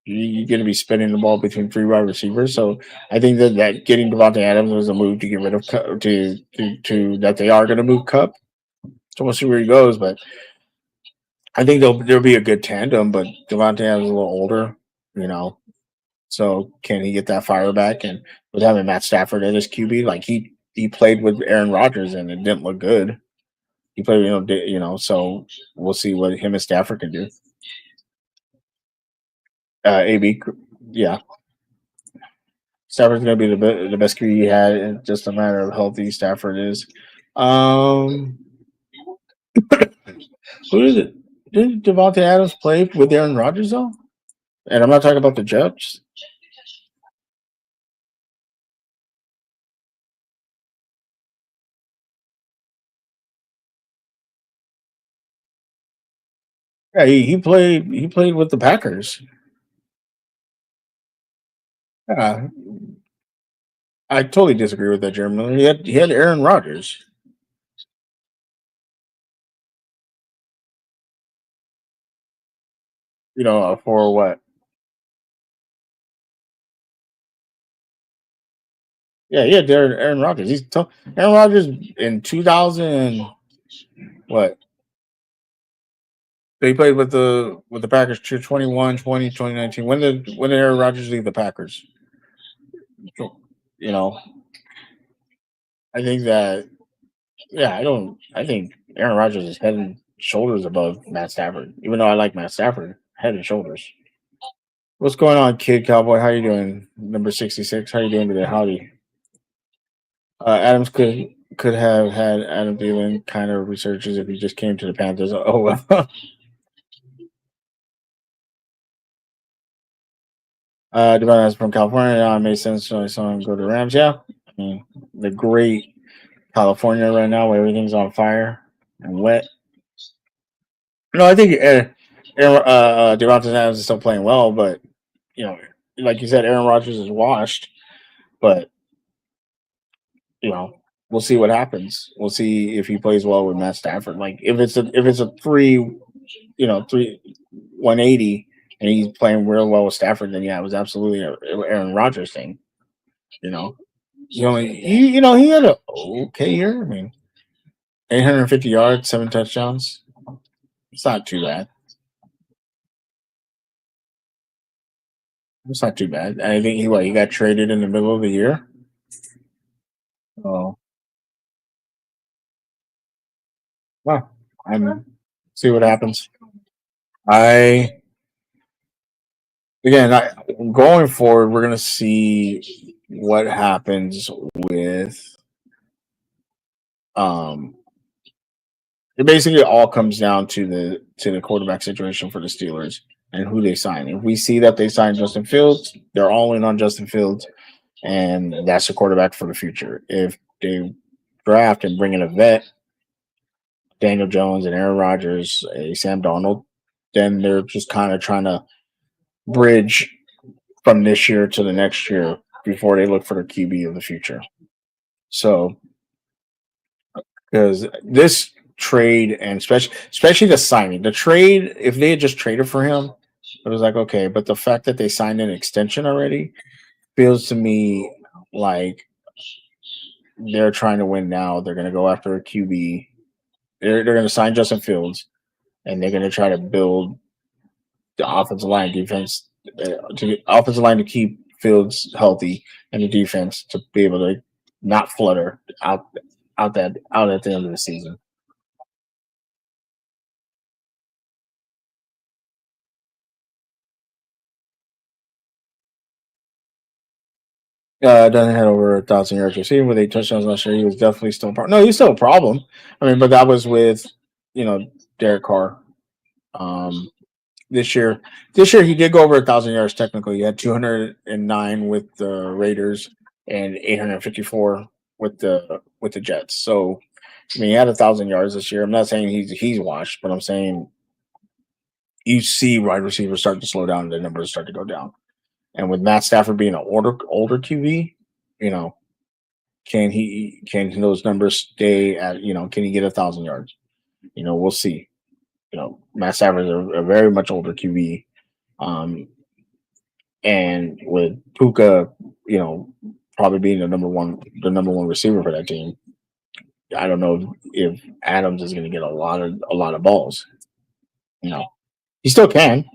you're going to be spinning the ball between three wide receivers. So I think that getting Devontae Adams was a move to get rid of Cup, to that they are going to move Cup. So we'll see where he goes, but I think there'll be a good tandem. But Devontae Adams is a little older, you know. So can he get that fire back? And with having Matt Stafford at his QB, like he played with Aaron Rodgers and it didn't look good. He played, So we'll see what him and Stafford can do. AB, yeah, Stafford's going to be the best QB he had. It's just a matter of how healthy Stafford is. Um, who is it? Did Devontae Adams play with Aaron Rodgers though? And I'm not talking about the Jets. Yeah, he played. He played with the Packers. Yeah, I totally disagree with that, Jeremy Miller. He had Aaron Rodgers. For what? Yeah, he had Aaron Rodgers. Aaron Rodgers in 2000. What? They played with the Packers 21, 20, 2019. When did Aaron Rodgers leave the Packers? You know, I think that yeah, I think Aaron Rodgers is head and shoulders above Matt Stafford. Even though I like Matt Stafford, head and shoulders. What's going on, Kid Cowboy? How you doing? Number 66. How you doing today? Howdy. Adams could have had Adam Thielen kind of researches if he just came to the Panthers. Oh well. Devon is from California. It made sense. So I saw him go to Rams. Yeah, I mean the great California right now where everything's on fire and wet. No, I think Devontae Adams is still playing well, but you know, like you said, Aaron Rodgers is washed. But you know, we'll see what happens. We'll see if he plays well with Matt Stafford. Like if it's a three 180, and he's playing real well with Stafford, then yeah, it was absolutely a Aaron Rodgers thing. You know, he had a okay year. I mean, 850 yards, 7 touchdowns. It's not too bad. It's not too bad. I think he got traded in the middle of the year. Oh, well, I'm see what happens. I again, going forward, we're gonna see what happens with Um, it basically all comes down to the quarterback situation for the Steelers and who they sign. If we see that they sign Justin Fields, they're all in on Justin Fields, and that's the quarterback for the future. If they draft and bring in a vet, Daniel Jones and Aaron Rodgers, a Sam Donald, then they're just kind of trying to bridge from this year to the next year before they look for the QB of the future. So, because this trade and especially the signing, the trade, if they had just traded for him, it was like okay, but the fact that they signed an extension already feels to me like they're trying to win now. They're going to go after a QB. They're going to sign Justin Fields, and they're going to try to build the offensive line defense to offensive line to keep Fields healthy and the defense to be able to not flutter out at the end of the season. Doesn't had over 1,000 yards receiving with 8 touchdowns last year. He was definitely still a problem. No, he's still a problem. I mean, but that was with Derek Carr. Um, this year, he did go over 1,000 yards. Technically, he had 209 with the Raiders and 854 with the Jets. So, I mean, he had 1,000 yards this year. I'm not saying he's washed, but I'm saying you see wide receivers start to slow down and the numbers start to go down. And with Matt Stafford being an older QB, you know, can those numbers stay at can he get 1,000 yards? We'll see. Matt Stafford is a very much older QB. And with Puka, probably being the number one receiver for that team, I don't know if Adams is going to get a lot of balls. He still can.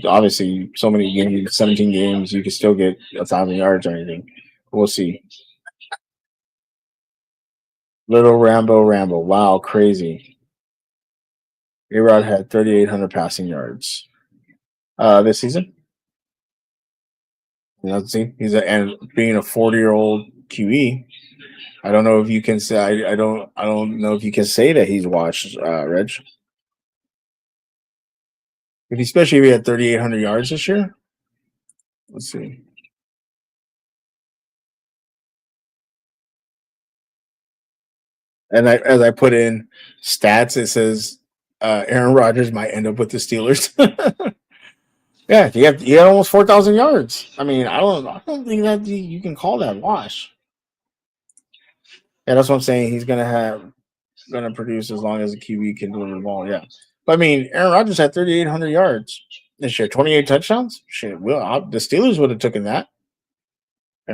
Obviously, so many games, 17 games, you can still get 1,000 yards or anything. We'll see. Little Rambo. Wow, crazy. A-Rod had 3,800 passing yards this season. Let's see. And being a 40-year-old QE, I don't know if you can say. I don't know if you can say that he's watched Reg. Especially if he had 3,800 yards this year. Let's see. And as I put in stats, it says Aaron Rodgers might end up with the Steelers. Yeah, he had almost 4,000 yards. I mean, I don't think that you can call that wash. Yeah, that's what I'm saying. He's gonna produce as long as the QB can deliver the ball. Yeah, but I mean, Aaron Rodgers had 3,800 yards this year, 28 touchdowns. Shit, the Steelers would have taken that. You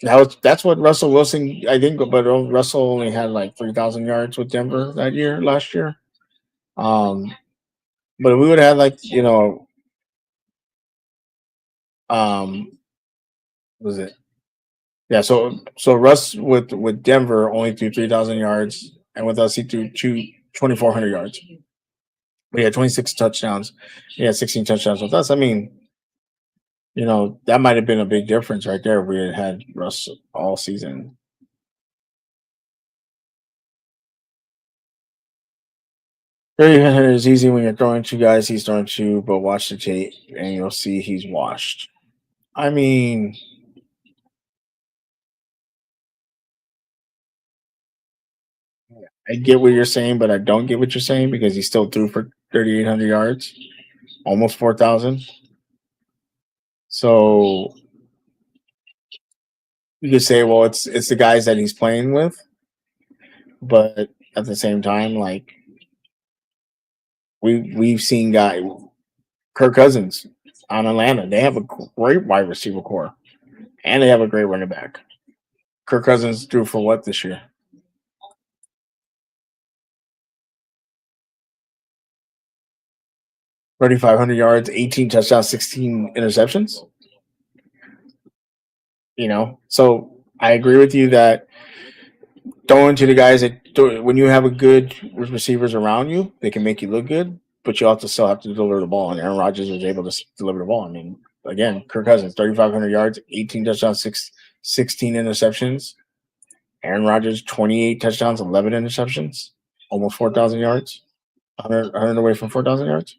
know, that's what Russell Wilson. I think, but Russell only had like 3,000 yards with Denver last year. But we would have had like was it? Yeah, so Russ with Denver only threw 3,000 yards, and with us he threw 2,400 yards. We had 26 touchdowns. He had 16 touchdowns with us. I mean, that might have been a big difference right there if we had Russ all season. 300 is easy when you're throwing two guys. He's throwing two, but watch the tape and you'll see he's washed. I mean, I get what you're saying, but I don't get what you're saying because he still threw for 3,800 yards, almost 4,000. So you could say, well, it's the guys that he's playing with, but at the same time, like we've seen guys, Kirk Cousins on Atlanta, they have a great wide receiver core, and they have a great running back. Kirk Cousins threw for what this year? 3,500 yards, 18 touchdowns, 16 interceptions. So I agree with you that throwing to the guys that when you have a good receivers around you, they can make you look good, but you also still have to deliver the ball. And Aaron Rodgers was able to deliver the ball. I mean, again, Kirk Cousins, 3,500 yards, 18 touchdowns, 16 interceptions. Aaron Rodgers, 28 touchdowns, 11 interceptions, almost 4,000 yards, 100 away from 4,000 yards.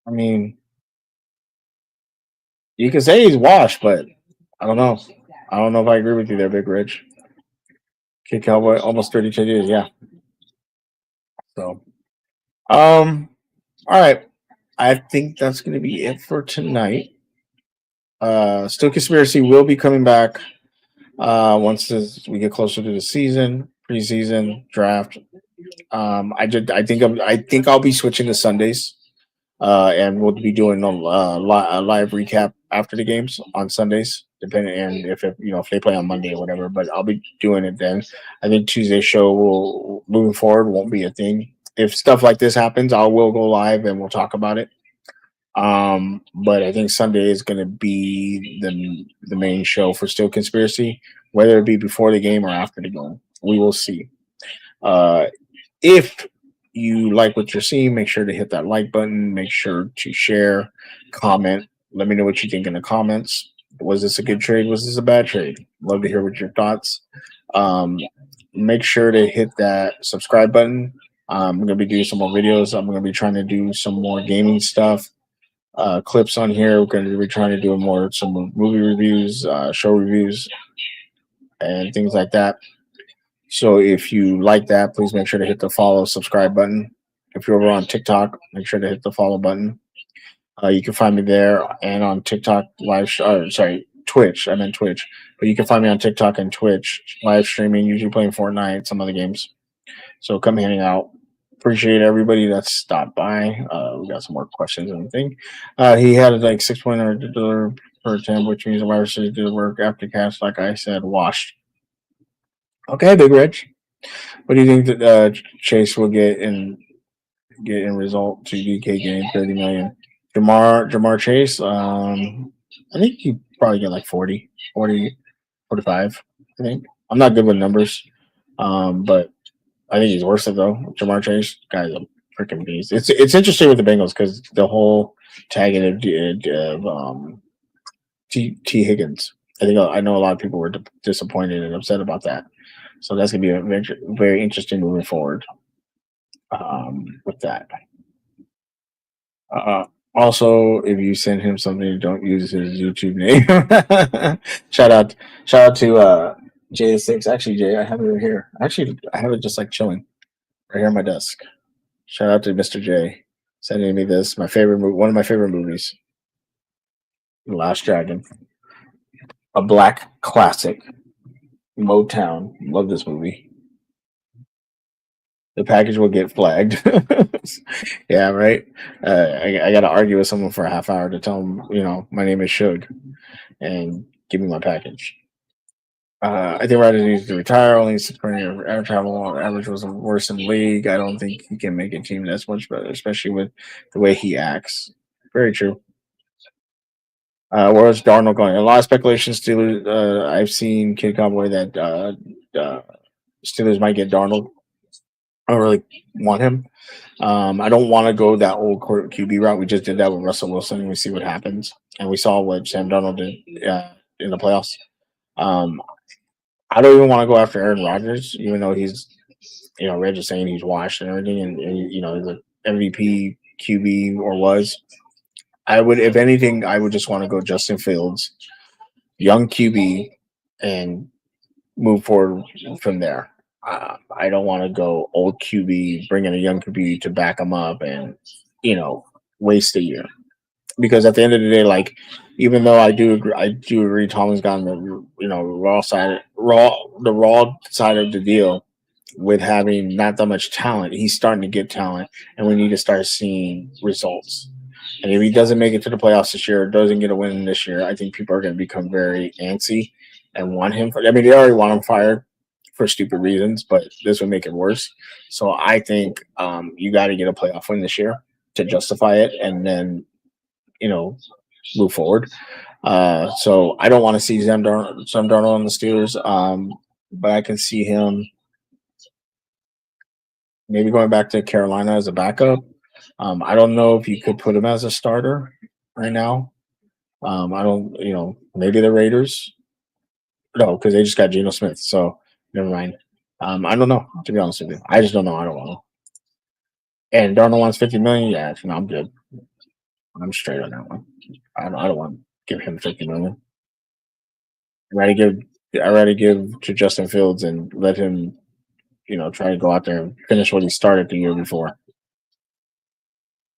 I mean, you can say he's washed, but I don't know. I don't know if I agree with you there, Big Rich. Kid Cowboy, almost 32 years. Yeah. So, all right. I think that's going to be it for tonight. Still Conspiracy will be coming back we get closer to the season, preseason, draft. I think I'll be switching to Sundays. And we'll be doing a live recap after the games on Sundays, depending and if they play on Monday or whatever. But I'll be doing it then. I think Tuesday show will moving forward won't be a thing. If stuff like this happens, I will go live and we'll talk about it. But I think Sunday is going to be the main show for Still Conspiracy, whether it be before the game or after the game. We will see. Uh, if you like what you're seeing, make sure to hit that like button. Make sure to share, comment. Let me know what you think in the comments. Was this a good trade? Was this a bad trade? Love to hear what your thoughts. Um, Make sure to hit that subscribe button. I'm going to be doing some more videos. I'm going to be trying to do some more gaming stuff, clips on here. We're going to be trying to do some movie reviews, show reviews, and things like that. So if you like that, please make sure to hit the follow, subscribe button. If you're over on TikTok, make sure to hit the follow button. You can find me there and on TikTok Twitch. I meant Twitch, but you can find me on TikTok and Twitch live streaming. Usually playing Fortnite, some other games. So come hang out. Appreciate everybody that stopped by. We got some more questions and everything. He had like 6.0 per attempt, which means the wide receiver did the work after catch. Like I said, washed. Okay, Big Rich. What do you think that Chase will get in result to DK getting 30 million? Jamar Chase, I think he probably get like 40, 45. I think I'm not good with numbers, but I think he's worth it though. Jamar Chase, guy's a freaking beast. It's interesting with the Bengals because the whole tagging of T Higgins. I know a lot of people were disappointed and upset about that. So that's gonna be very, very interesting moving forward. With that. Also, if you send him something, don't use his YouTube name. shout out, shout out to J6. Actually, Jay, I have it right here. Actually, I have it just like chilling right here on my desk. Shout out to Mr. J sending me this. One of my favorite movies, The Last Dragon, a black classic. Motown, love this movie. The package will get flagged. Yeah, right. I got to argue with someone for a half hour to tell them, my name is Suge, and give me my package. I think Ryder needs to retire. Only 6 air travel average was the worst in the league. I don't think he can make a team that's much better, especially with the way he acts. Very true. Where's Darnold going? A lot of speculation. Steelers. I've seen Kid Cowboy that Steelers might get Darnold. I don't really want him. I don't want to go that old QB route. We just did that with Russell Wilson, and we see what happens. And we saw what Sam Darnold did in the playoffs. I don't even want to go after Aaron Rodgers, even though he's, Reg is saying he's washed and everything, and he's an MVP QB or was. I would, if anything, I would just want to go Justin Fields, young QB, and move forward from there. I don't want to go old QB, bring in a young QB to back him up, and waste a year. Because at the end of the day, like, even though I do agree, Tomlin's gotten the raw side of the deal with having not that much talent. He's starting to get talent, and we need to start seeing results. And if he doesn't make it to the playoffs this year, doesn't get a win this year, I think people are going to become very antsy and want him. They already want him fired for stupid reasons, but this would make it worse. So I think you got to get a playoff win this year to justify it, and then move forward. So I don't want to see Sam Darnold on the Steelers, but I can see him maybe going back to Carolina as a backup. I don't know if you could put him as a starter right now. I don't, maybe the Raiders. No, because they just got Geno Smith. So never mind. I don't know. To be honest with you, I just don't know. I don't know. And Darnold wants 50 million. Yeah, no, I'm good. I'm straight on that one. I don't want to give him 50 million. I'd rather give I'd rather give to Justin Fields and let him, try to go out there and finish what he started the year before.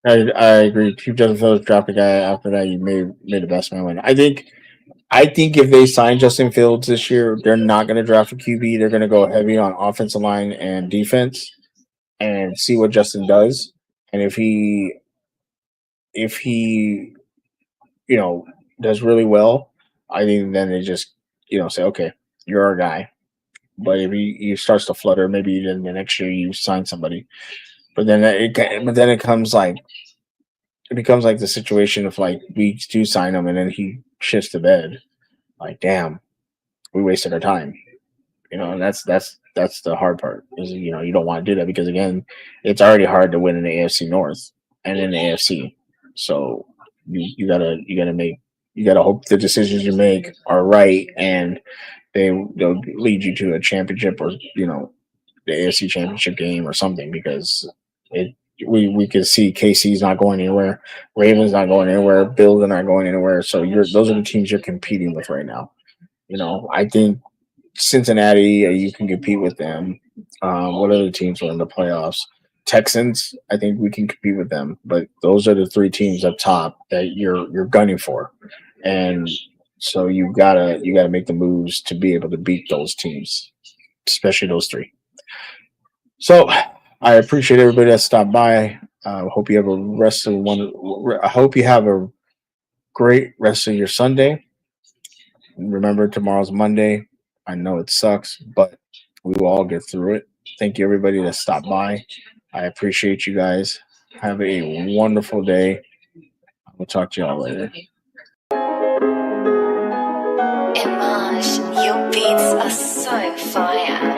I agree. Keep Justin Fields, drop the guy after that. You made the best man win. I think if they sign Justin Fields this year, they're not going to draft a QB. They're going to go heavy on offensive line and defense and see what Justin does. And if he does really well, I think then they just say, okay, you're our guy. But if he starts to flutter, maybe then the next year you sign somebody. But then it becomes like the situation of like we do sign him and then he shits the bed. Like, damn, we wasted our time. And that's the hard part is you don't want to do that because again, it's already hard to win in the AFC North and in the AFC. So you gotta hope the decisions you make are right and they'll lead you to a championship or the AFC championship game or something because it we could see KC's not going anywhere, Ravens not going anywhere, Bills are not going anywhere. So those are the teams you're competing with right now. I think Cincinnati, you can compete with them. What other teams are in the playoffs? Texans, I think we can compete with them, but those are the three teams up top that you're gunning for, and so you gotta make the moves to be able to beat those teams, especially those three. So I appreciate everybody that stopped by. Hope you have a rest of one. I hope you have a great rest of your Sunday. Remember, tomorrow's Monday. I know it sucks, but we will all get through it. Thank you, everybody that stopped by. I appreciate you guys. Have a wonderful day. We'll talk to y'all later. Image, your beats are so fire.